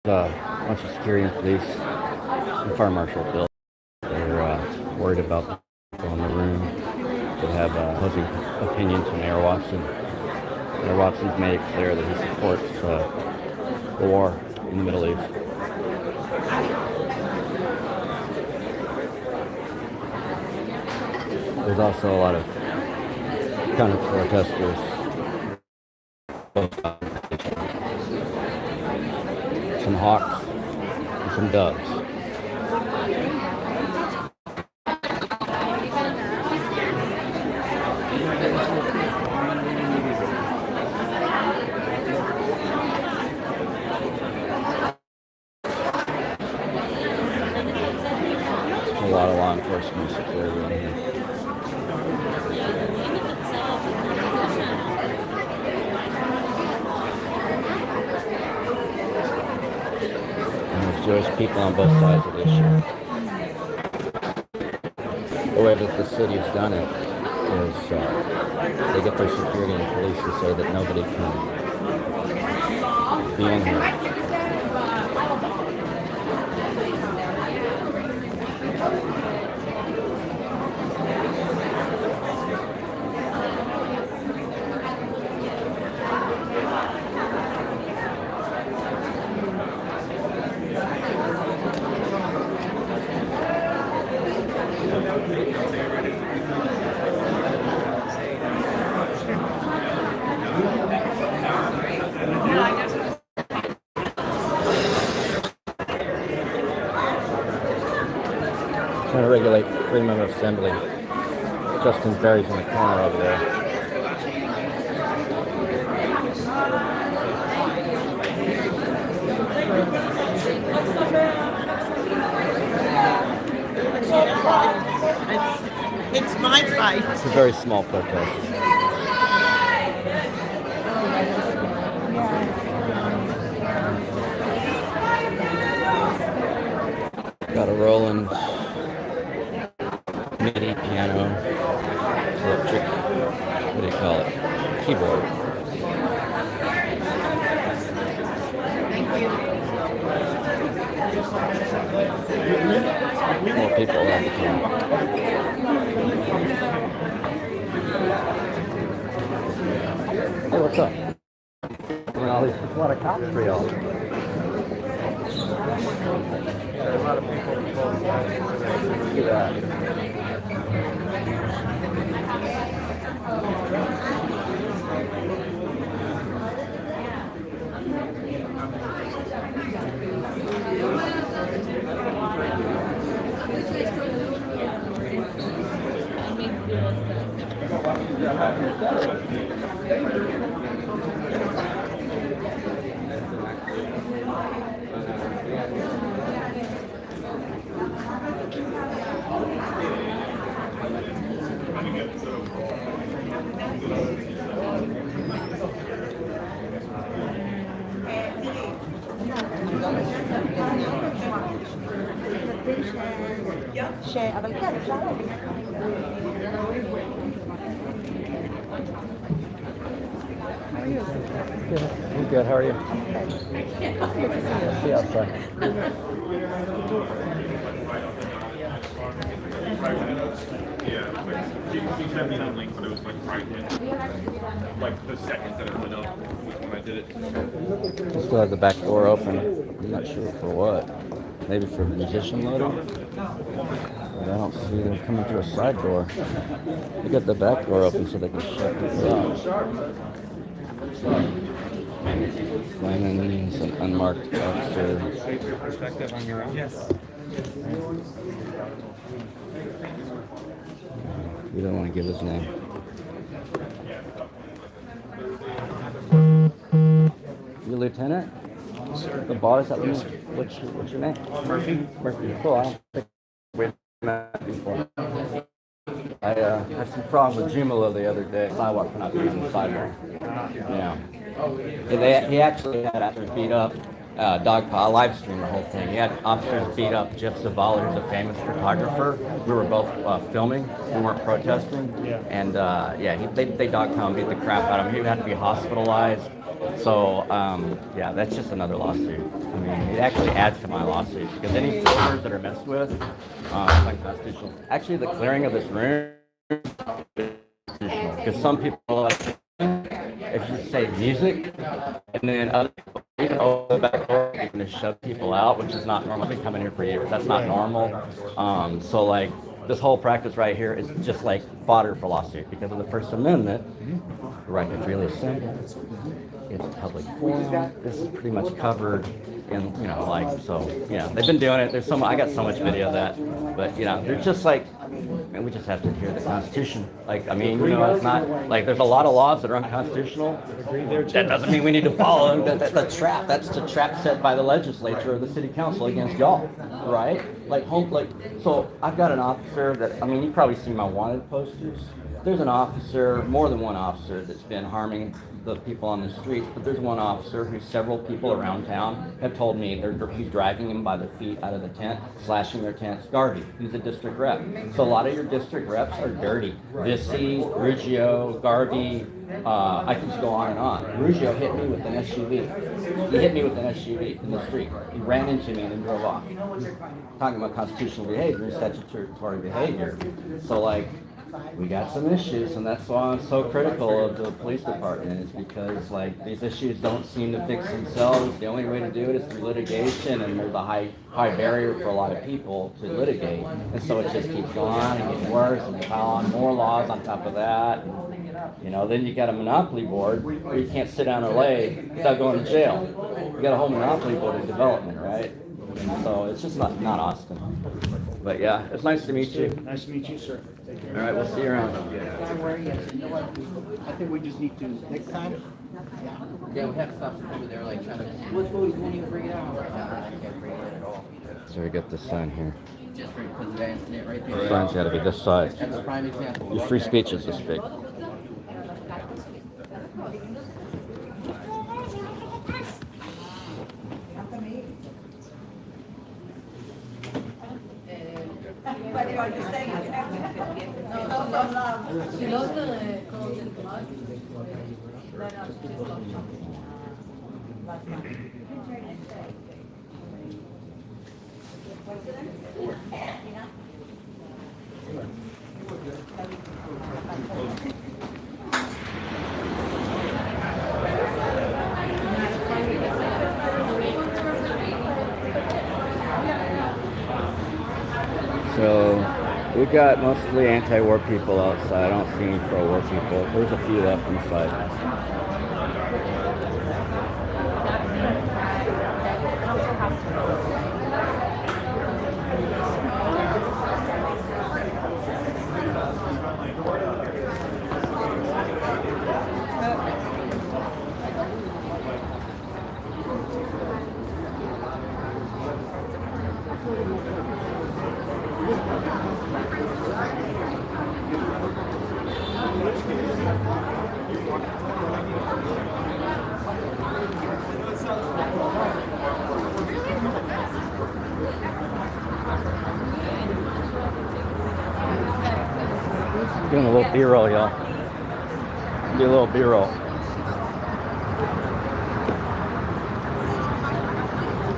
A bunch of security and police and fire marshal bill. They're worried about people in the room that have opposing opinions to Mayor Watson. Mayor Watson's made it clear that he supports the war in the Middle East. There's also a lot of counter-protesters. Some hawks and some doves. A lot of law enforcement security in here. Jewish people on both sides of the issue. The way that the city has done it is they get their security and police to say that nobody can be in here. Trying to regulate freedom of assembly. Justin Berry's in the corner over there. It's my fight. It's a very small protest. Got a Roland MIDI piano, electric, what do you call it? Keyboard. More people all the time. Hey, what's up? There's a lot of cops for y'all. A lot of people from both sides. Yeah. אבל כן, אפשר להגיד. I'm good. How are you? See you outside. She sent me that link, but it was like right in, like the second that it went up was when I did it. I still have the back door open. I'm not sure for what. Maybe for musician loading? But I don't see them coming through a side door. They got the back door open so they can shut people out. Finding some unmarked officer. Shape your perspective on your own. Yes. We don't want to give his name. You lieutenant? Sir. The bar is that one? What's your name? Murphy. Murphy. Cool. I don't think we've met before. I had some problem with Jumalo the other day. Sidewalk for not being on the sidewalk. Yeah. He actually had after beat up Dogpile live stream the whole thing. He had officers beat up Jeff Zavala, who's a famous photographer. We were both filming. We weren't protesting. Yeah. And they dogpile and beat the crap out of him. He had to be hospitalized. So, yeah, that's just another lawsuit. I mean, it actually adds to my lawsuit because any servers that are messed with, it's unconstitutional. Actually, the clearing of this room is unconstitutional because some people are like, if you say music, and then other people go back door, you're going to shove people out, which is not normal. I've been coming here for years. That's not normal. So, like, this whole practice right here is just like fodder for lawsuit because of the First Amendment, the right to freely assemble. It's a public forum. This is pretty much covered in, like, so, they've been doing it. There's I got so much video of that, but, they're just like, man, we just have to adhere to the Constitution. Like, I mean, it's not, like, there's a lot of laws that are unconstitutional. That doesn't mean we need to follow them. That's a trap. That's the trap set by the legislature or the city council against y'all, right? So I've got an officer that, I mean, you probably see my wanted posters. There's an officer, more than one officer, that's been harming the people on the streets, but there's one officer who several people around town have told me he's dragging them by the feet out of the tent, slashing their tents. Garvey, he's a district rep. So a lot of your district reps are dirty. Vissi, Ruggiero, Garvey, I can just go on and on. Ruggiero hit me with an SUV. He hit me with an SUV in the street. He ran into me and then drove off. Talking about constitutional behavior and statutory behavior. So, like, we got some issues, and that's why I'm so critical of the police department, is because, like, these issues don't seem to fix themselves. The only way to do it is through litigation, and there's a high barrier for a lot of people to litigate, and so it just keeps going on and getting worse, and they pile on more laws on top of that. Then you got a monopoly board where you can't sit down or lay without going to jail. You got a whole monopoly board of development, right? And so it's just not awesome. But yeah, it's nice to meet you. Nice to meet you, sir. Take care. All right, we'll see you around. Don't worry. You know what? I think we just need to, next time. Yeah, we have to stop over there, like, trying to. What's food? You won't even bring it out. I'm like, nah, I can't bring it at all. So we got this sign here. Just for because of that incident right there. The sign's got to be this size. That's a prime example. Your free speech is this big. So we got mostly anti-war people outside. I don't see any pro-war people. There's a few left inside. Doing a little B-roll, y'all. Do a little B-roll.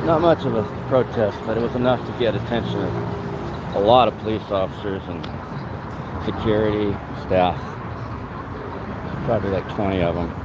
Not much of a protest, but it was enough to get attention of a lot of police officers and security staff. Probably like 20 of them.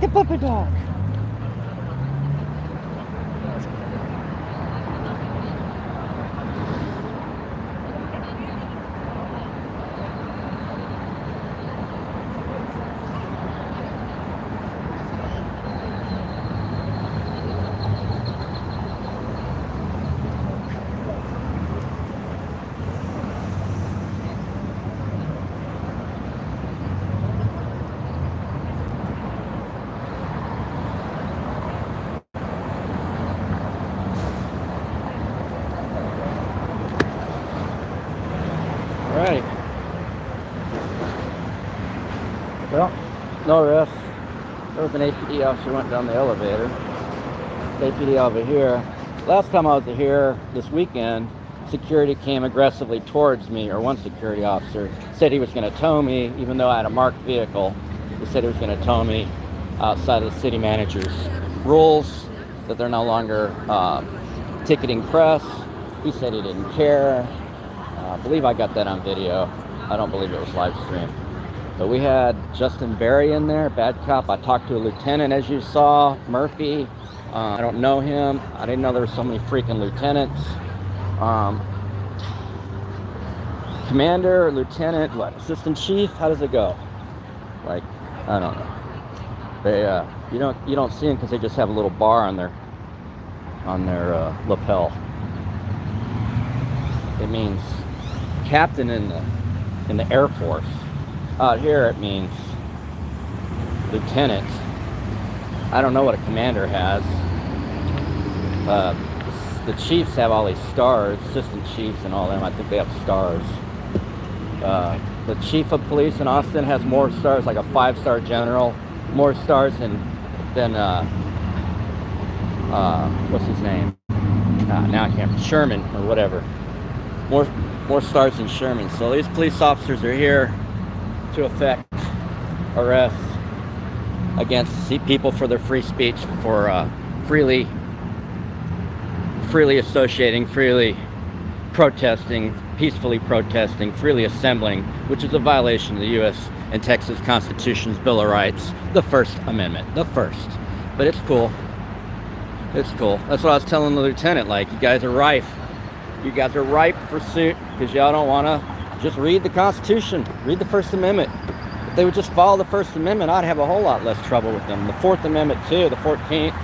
a puppy dog. Right. Well, no rest. There was an APD officer went down the elevator. The APD over here. Last time I was here this weekend, security came aggressively towards me, or one security officer said he was going to tow me, even though I had a marked vehicle. He said he was going to tow me outside of the city manager's rules, that they're no longer ticketing press. He said he didn't care. I believe I got that on video. I don't believe it was live streamed. But we had Justin Berry in there, bad cop. I talked to a lieutenant, as you saw, Murphy. I don't know him. I didn't know there were so many freaking lieutenants. Commander, lieutenant, what? Assistant chief? How does it go? Like, I don't know. They, you don't see them because they just have a little bar on their lapel. It means captain in the Air Force. Out here it means lieutenant. I don't know what a commander has. The chiefs have all these stars, assistant chiefs and all them. I think they have stars. The chief of police in Austin has more stars, like a 5-star general, more stars than what's his name? Now I can't. Sherman or whatever. More stars than Sherman. So these police officers are here to effect arrests against people for their free speech, for freely associating, freely protesting, peacefully protesting, freely assembling, which is a violation of the U.S. and Texas Constitution's Bill of Rights, the First Amendment, the first. But it's cool. It's cool. That's what I was telling the lieutenant. Like, you guys are ripe. You guys are ripe for suit because y'all don't want to just read the Constitution, read the First Amendment. If they would just follow the First Amendment, I'd have a whole lot less trouble with them. The Fourth Amendment too, the 14th,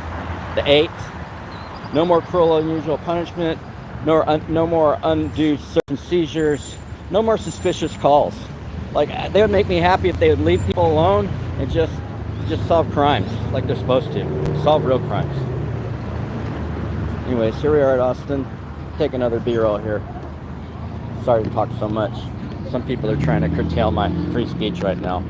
the 8th. No more cruel, unusual punishment. No more undue search and seizures. No more suspicious calls. Like, they would make me happy if they would leave people alone and just solve crimes like they're supposed to. Solve real crimes. Anyways, here we are at Austin. Take another B-roll here. Sorry to talk so much. Some people are trying to curtail my free speech right now.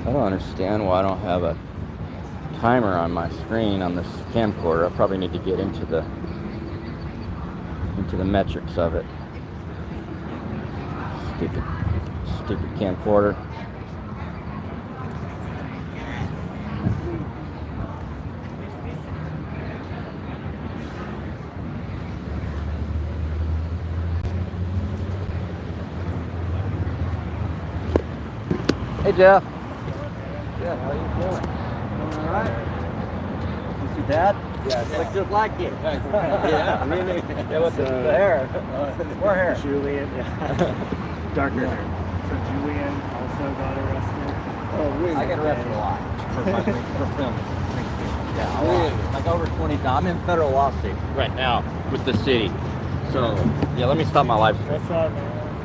I don't understand why I don't have a timer on my screen on this camcorder. I probably need to get into the metrics of it. Stupid camcorder. Hey Jeff. Good, how you doing? Doing all right? You see Dad? Yeah, you look just like you. Yeah, really? Yeah, what's the hair? More hair. Julian, yeah. Darker hair. So Julian also got arrested. Oh, really? I get arrested a lot for filming. Yeah, a lot. Like over 20 times. I'm in federal lawsuit right now with the city. So, yeah, let me stop my live stream. What's up, man?